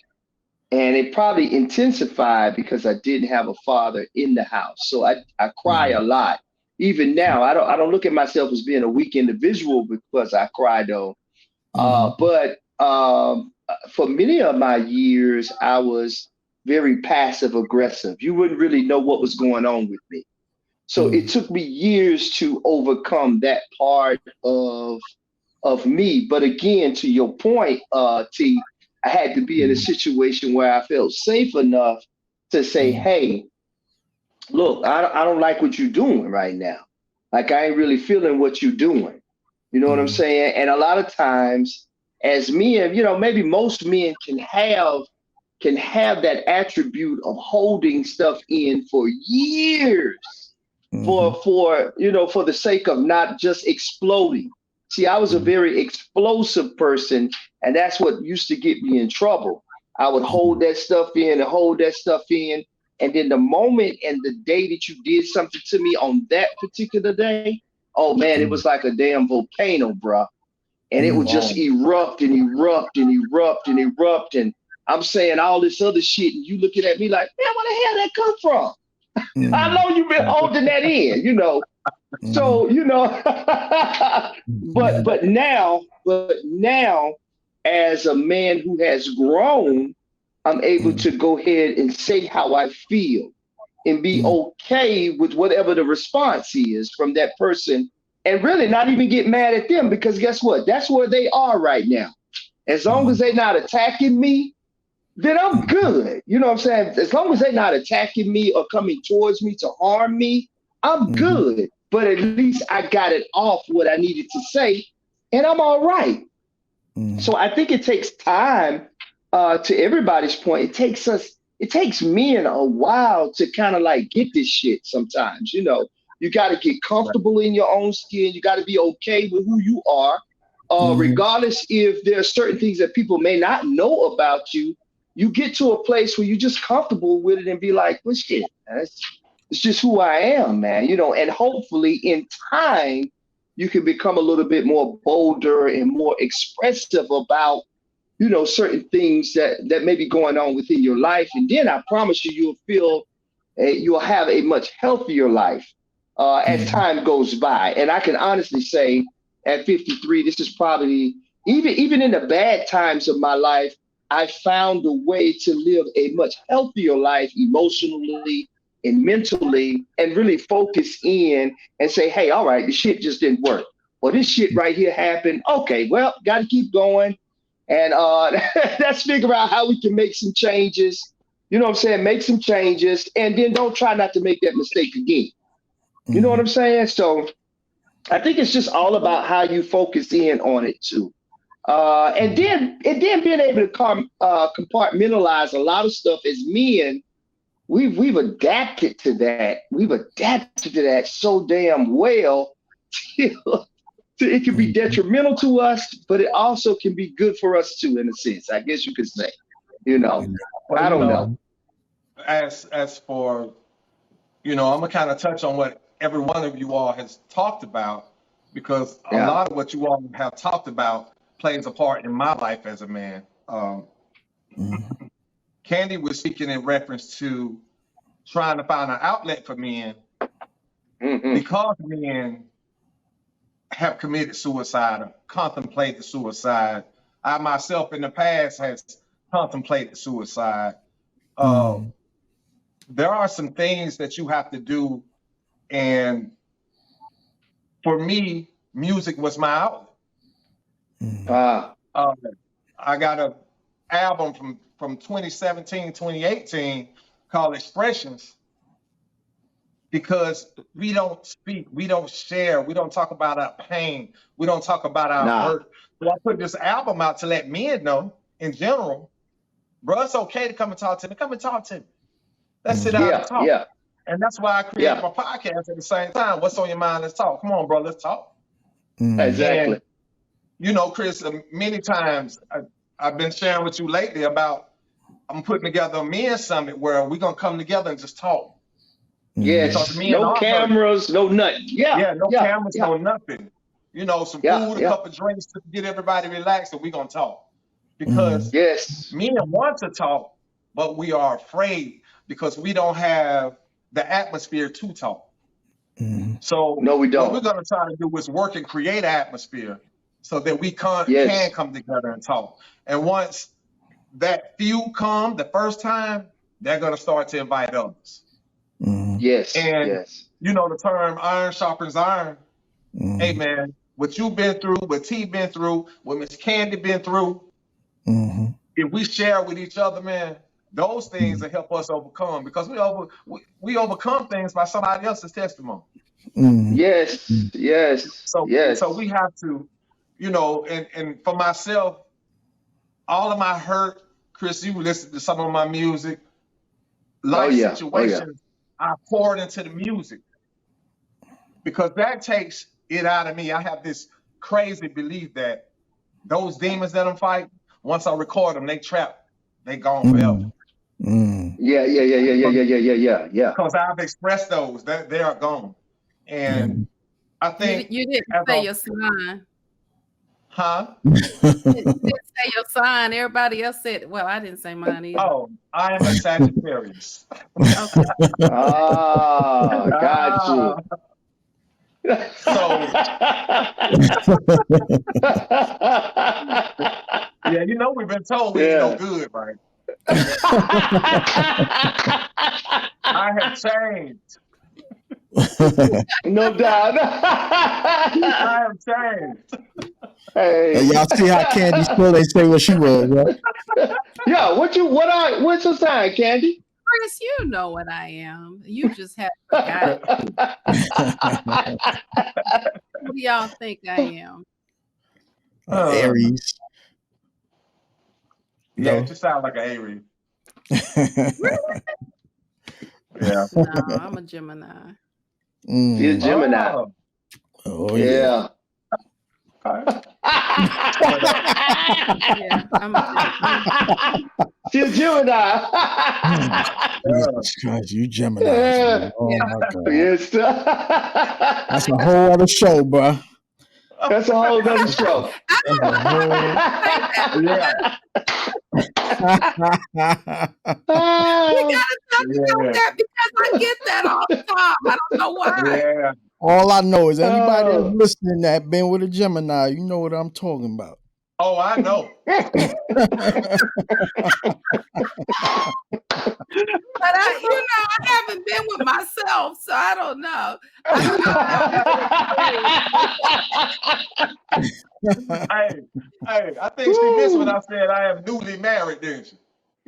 and it probably intensified because I didn't have a father in the house. So I cry a lot. Even now, I don't look at myself as being a weak individual because I cry, though. But for many of my years, I was very passive aggressive. You wouldn't really know what was going on with me. So it took me years to overcome that part of me. But again, to your point, T, I had to be in a situation where I felt safe enough to say, hey, look, I don't like what you're doing right now. Like, I ain't really feeling what you're doing. You know what I'm saying? And a lot of times, as men, maybe most men can have that attribute of holding stuff in for years, for the sake of not just exploding. See, I was a very explosive person, and that's what used to get me in trouble. I would hold that stuff in and hold that stuff in. And then the moment and the day that you did something to me on that particular day, oh man, it was like a damn volcano, bro. And it would just erupt and erupt and erupt and erupt. And I'm saying all this other shit, and you looking at me like, man, where the hell that come from? How long you been holding that in, So, but now, as a man who has grown, I'm able to go ahead and say how I feel and be okay with whatever the response is from that person, and really not even get mad at them, because guess what? That's where they are right now. As long as they're not attacking me, then I'm good. You know what I'm saying? As long as they're not attacking me or coming towards me to harm me, I'm good. But at least I got it off what I needed to say, and I'm all right. So I think it takes time. To everybody's point, it takes men a while to kind of like get this shit sometimes. You got to get comfortable in your own skin. You got to be okay with who you are, regardless if there are certain things that people may not know about you. You get to a place where you're just comfortable with it and be like, well, shit, it's just who I am, man. And hopefully in time, you can become a little bit more bolder and more expressive about certain things that may be going on within your life. And then I promise you, you'll have a much healthier life as time goes by. And I can honestly say at 53, this is probably, even in the bad times of my life, I found a way to live a much healthier life emotionally and mentally, and really focus in and say, hey, all right, this shit just didn't work. Well, this shit right here happened. Okay, well, got to keep going. And let's figure out how we can make some changes. You know what I'm saying? Make some changes, and then don't try not to make that mistake again. You know what I'm saying? So I think it's just all about how you focus in on it too. And then being able to compartmentalize a lot of stuff as men, we've adapted to that. We've adapted to that so damn well. It can be detrimental to us, but it also can be good for us too, in a sense. I guess you could say. Well, I don't know. As for, I'm gonna kind of touch on what every one of you all has talked about, because a lot of what you all have talked about plays a part in my life as a man. Candi was speaking in reference to trying to find an outlet for men because men have committed suicide or contemplated suicide. I myself in the past has contemplated suicide. There are some things that you have to do, and for me, music was my outlet. I got an album from 2017, 2018 called Expressions, because we don't speak, we don't share, we don't talk about our pain, we don't talk about our hurt. So I put this album out to let men know, in general, bro, it's okay to come and talk to me. Come and talk to me. Let's sit down and talk. And that's why I created my podcast at the same time. What's on your mind? Let's talk. Come on, bro, let's talk. Exactly. And, Chris, many times I've been sharing with you lately about I'm putting together a men's summit where we're going to come together and just talk. Yes, no cameras, no nothing. No cameras, no nothing. Some food, a couple of drinks to get everybody relaxed, and we're going to talk. Because men want to talk, but we are afraid because we don't have the atmosphere to talk. So no, we don't. What we're going to try to do is work and create an atmosphere so that we can come together and talk. And once that few come the first time, they're going to start to invite others. Yes. And the term iron sharpens iron. Hey man, what you've been through, what T been through, what Miss Candi been through, if we share with each other, man, those things will help us overcome, because we overcome things by somebody else's testimony. Yes. So we have to, and for myself, all of my hurt, Chris, you listen to some of my music, life situations, I poured into the music, because that takes it out of me. I have this crazy belief that those demons that I'm fighting, once I record them, they trapped, they gone forever. Yeah. Because I've expressed those, they are gone. And I think you didn't say your sign. Huh? You didn't say your sign. Everybody else said, well, I didn't say mine either. Oh, I am a Sagittarius. Okay. Got you. So, we've been told we ain't no good, right? I have changed. No doubt. I have changed. Hey, y'all see how Candi still they say what she was, right? Yeah, what's your sign, Candi? Chris, you know what I am. You just have forgotten. What do y'all think I am? Aries. Yeah, it just sounds like an Aries. Really? Yeah. No, I'm a Gemini. You're a Gemini. Oh yeah. Yeah, I'm a She's a Gemini. Jesus, you Gemini. Oh my God. Yes. That's a whole other show, bro. That's a whole other show. You gotta tell me that, because I get that all the time. I don't know why. Yeah. All I know is anybody that's listening that been with a Gemini, you know what I'm talking about. Oh, I know. But I haven't been with myself, so I don't know. Hey, I think she missed when I said I am newly married, didn't she?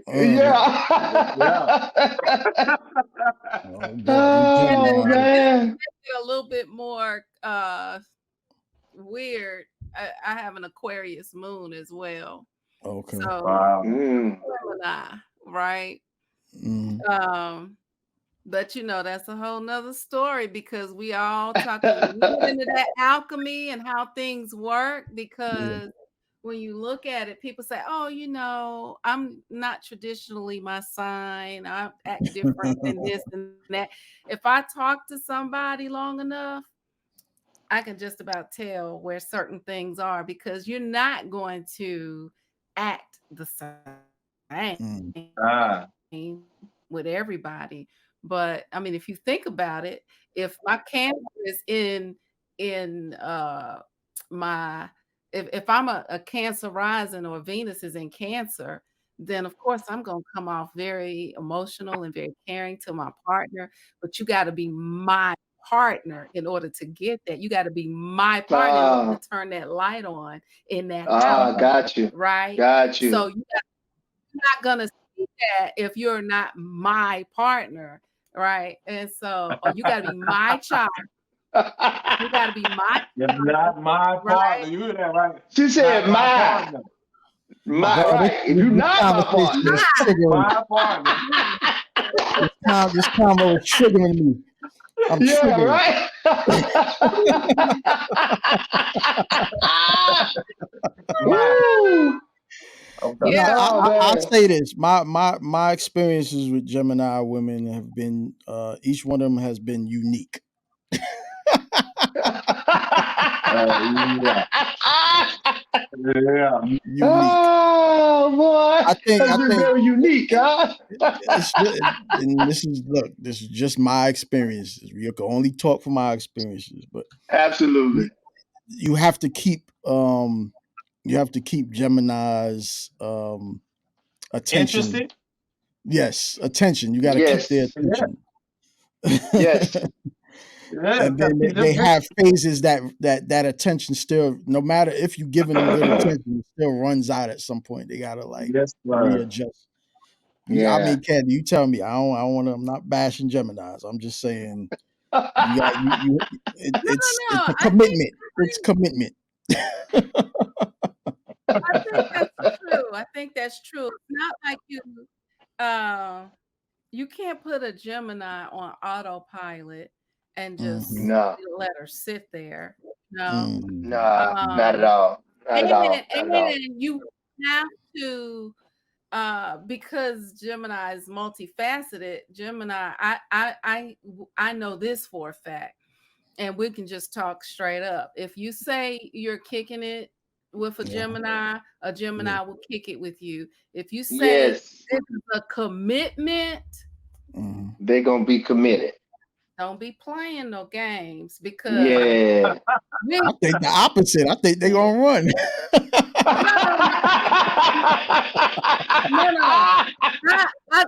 Yeah. Oh, man. A little bit more weird I have an Aquarius moon as well. Okay. So Gemini, right? But that's a whole nother story, because we all talking into that alchemy and how things work, because when you look at it, people say, oh, I'm not traditionally my sign. I act different than this and that. If I talk to somebody long enough, I can just about tell where certain things are, because you're not going to act the same with everybody. But I mean, if you think about it, if my Cancer is in my if I'm a Cancer rising, or Venus is in Cancer, then of course I'm going to come off very emotional and very caring to my partner. But you got to be my partner in order to get that. You got to be my partner in order to turn that light on in that house. Got you. Right? Got you. So you're not going to see that if you're not my partner. Right? And so, or you got to be my child. You got to be my not my partner. Right? You hear that, right? She said my partner. Right. If you're not my partner. My partner. This combo is triggering me. I'm triggered. Right. Okay. I'll say this. My experiences with Gemini women have been, each one of them has been unique. Unique. Oh boy! I think very unique, huh? And this is just my experiences. You can only talk from my experiences, but absolutely, you have to keep Gemini's attention. Interested? Yes, attention. You got to keep their attention. Yes. And then they have phases that attention still, no matter if you give them good attention, it still runs out at some point. They gotta readjust. I mean, Candi, you tell me. I don't want to. I'm not bashing Geminis. I'm just saying. It's a commitment. It's commitment. I think that's true. It's not like you can't put a Gemini on autopilot and just let her sit there. No, not at all. And you have to, because Gemini is multifaceted. Gemini, I know this for a fact, and we can just talk straight up. If you say you're kicking it with a Gemini will kick it with you. If you say this is a commitment, they're gonna be committed. Don't be playing no games, because I think the opposite. I think they're gonna run. I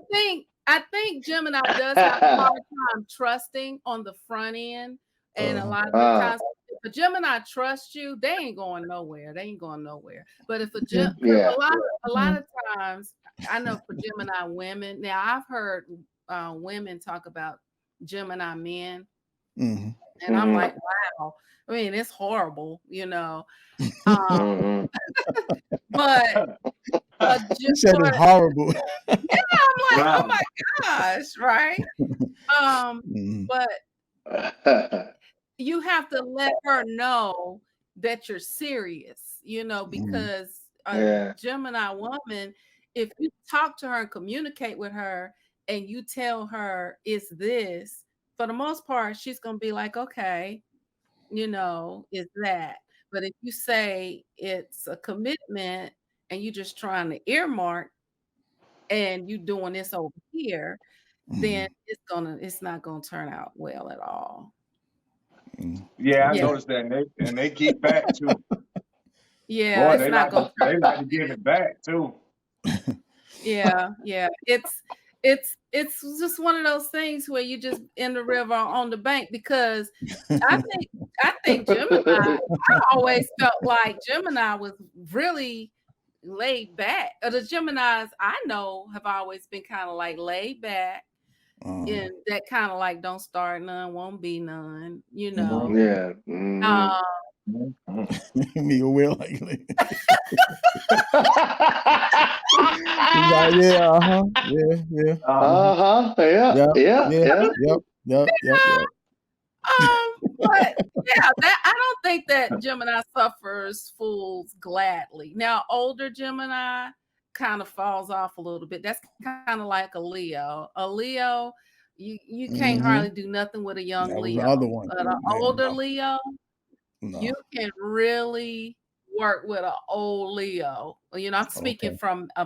think Gemini does have a hard time trusting on the front end, and a lot of the times, if a Gemini trusts you, they ain't going nowhere. But if a lot of times, I know for Gemini women, now I've heard women talk about Gemini men, and I'm like, wow. I mean, it's horrible, but you said it's horrible. Yeah, I'm like, oh my gosh, right? But you have to let her know that you're serious, because a Gemini woman, if you talk to her and communicate with her, and you tell her it's this, for the most part, she's going to be like, okay, it's that. But if you say it's a commitment and you're just trying to earmark and you doing this over here, then it's not going to turn out well at all. Yeah, I noticed that. And they keep back too. Yeah, boy, they like to give it back too. Yeah. It's just one of those things where you just in the river on the bank, because I think Gemini, I always felt like Gemini was really laid back. The Geminis I know have always been kind of like laid back, and that kind of like don't start none, won't be none, Me a will like. Yeah. But yeah, I don't think that Gemini suffers fools gladly. Now, older Gemini kind of falls off a little bit. That's kind of like a Leo. A Leo, you can't hardly do nothing with a young Leo. Other one. But an older Leo, you can really work with an old Leo. You know, I'm speaking from a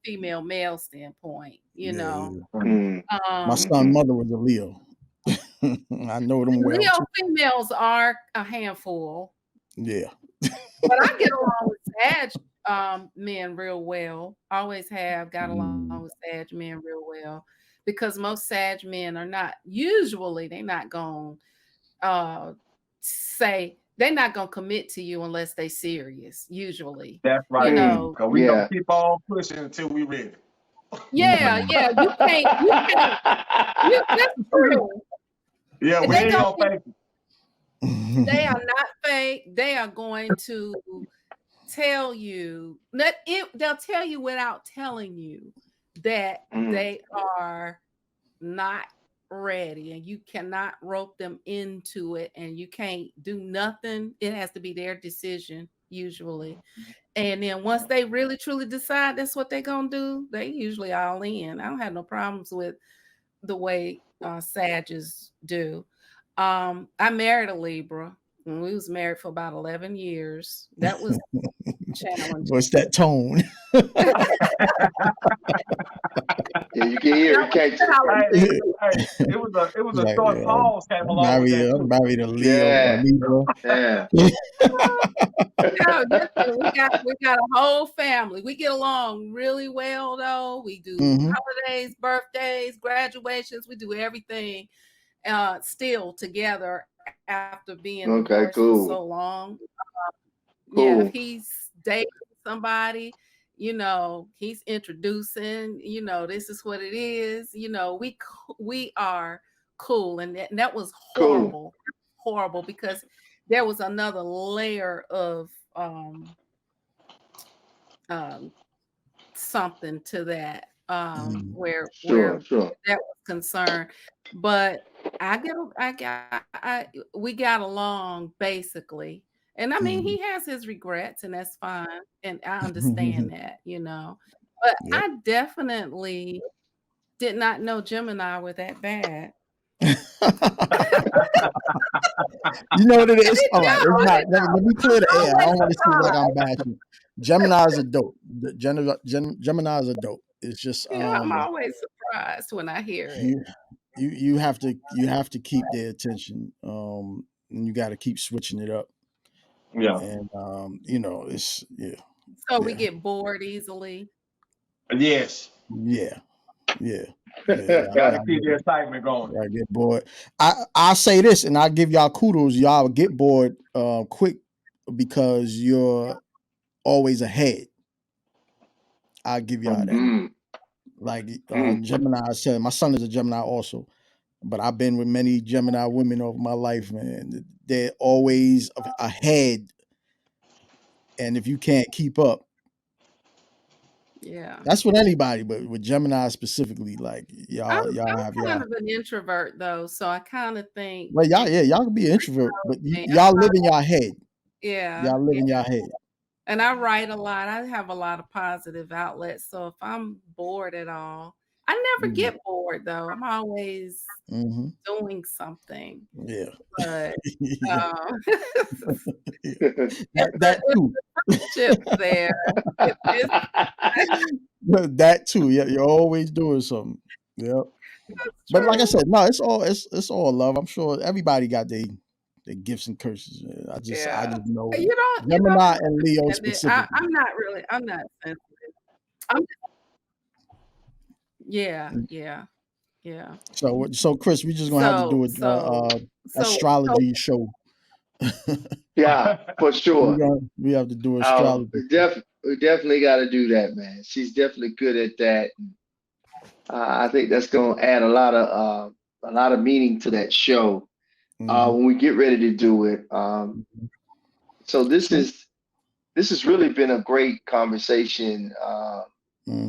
female male standpoint. You know, my son's mother was a Leo. I know them well. Leo females are a handful. Yeah. But I get along with Sag men real well. Always have got along with Sag men real well. Because most Sag men are not, usually they're not going to they're not going to commit to you unless they're serious, usually. That's right. You know, because we don't keep on pushing until we ready. Yeah. You can't. That's true. Yeah, we ain't gonna fake it. They are not fake. They are going to tell you that they'll tell you without telling you that they are not ready, and you cannot rope them into it, and you can't do nothing. It has to be their decision usually. And then once they really truly decide that's what they're gonna do, they usually all in. I don't have no problems with the way Sages do. I married a Libra, and we was married for about 11 years. That was challenging. What's that tone? Yeah, you can hear it. It was a short pause came along with that. Married a Leo. We got a whole family. We get along really well, though. We do holidays, birthdays, graduations. We do everything still together after being divorced for so long. Yeah, if he's dating somebody, you know, he's introducing, you know, this is what it is. You know, we are cool, and that was horrible because there was another layer of something to that where that was concerned. But we got along basically. And I mean, he has his regrets, and that's fine. And I understand that, you know. But I definitely did not know Gemini were that bad. You know what it is? All right, it's not. Let me clear the air. I don't want to seem like I'm bashing. Geminis are dope. Geminis are dope. It's just I'm always surprised when I hear it. You have to keep their attention. And you got to keep switching it up. Yeah. And you know, it's So we get bored easily. Yes. Yeah. Gotta keep the excitement going. I get bored. I'll say this, and I'll give y'all kudos. Y'all get bored quick because you're always ahead. I'll give y'all that. Like Gemini said, my son is a Gemini also, but I've been with many Gemini women over my life, man. They're always ahead, and if you can't keep up, that's with anybody, but with Gemini specifically, like y'all have kind of an introvert though, so I kind of think. Well, y'all can be an introvert, but y'all live in your head. Yeah, y'all live in your head. And I write a lot. I have a lot of positive outlets. So if I'm bored at all, I never get bored though. I'm always doing something. Yeah. But that too. There. That too. Yeah, you're always doing something. Yep. But like I said, no, it's all love. I'm sure everybody got their gifts and curses. I just know Gemini and Leo specifically. I'm not sensitive. Yeah. So Chris, we just gonna have to do an astrology show. Yeah, for sure. We have to do astrology. We definitely got to do that, man. She's definitely good at that. I think that's gonna add a lot of meaning to that show. When we get ready to do it, So this has really been a great conversation.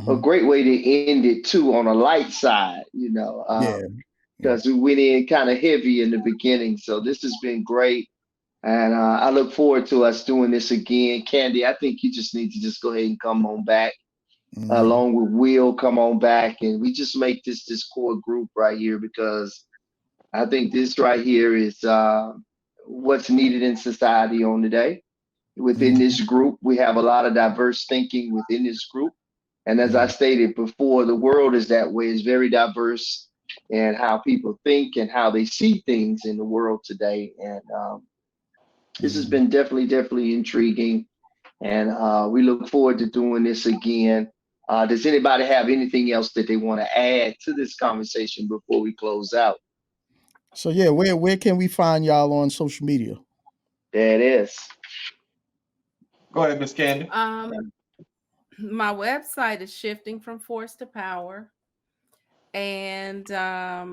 A great way to end it too, on a light side, because we went in kind of heavy in the beginning. So this has been great. And I look forward to us doing this again. Candi, I think you just need to just go ahead and come on back, along with Will, come on back. And we just make this core group right here, because I think this right here is what's needed in society on today. Within this group, we have a lot of diverse thinking within this group. And as I stated before, the world is that way. It's very diverse in how people think and how they see things in the world today. And this has been definitely intriguing. And we look forward to doing this again. Does anybody have anything else that they want to add to this conversation before we close out? So yeah, where can we find y'all on social media? There it is. Go ahead, Miss Candi. My website is Shifting from Force to Power. And I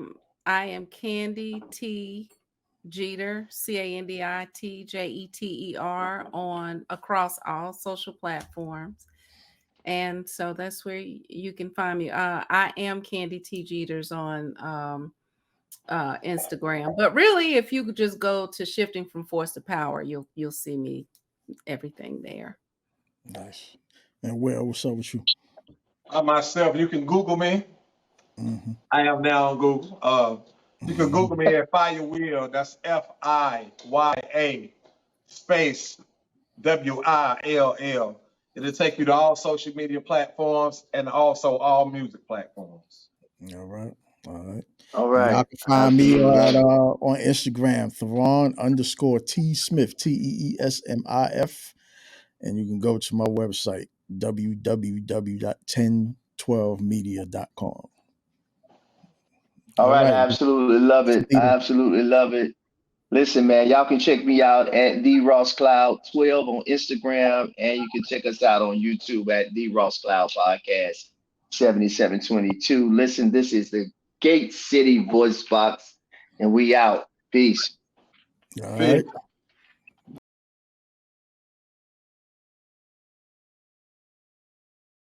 am Candi T Jeter, Candi Tjeter, on across all social platforms. And so that's where you can find me. I am Candi T Jeters on Instagram. But really, if you could just go to Shifting from Force to Power, you'll see me, everything there. Nice. And what's up with you? Myself, you can Google me. I am now on Google. You can Google me at Fire Will. That's FIYA space WILL. It'll take you to all social media platforms and also all music platforms. All right. Y'all can find me on Instagram, Theron_T Smith, TEESMIF. And you can go to my website, www.1012media.com. All right. I absolutely love it. Listen, man, y'all can check me out at TheRossCloud12 on Instagram, and you can check us out on YouTube at The Ross Cloud Podcast 7722. Listen, this is the Gate City VoiceBox, and we out. Peace. All right.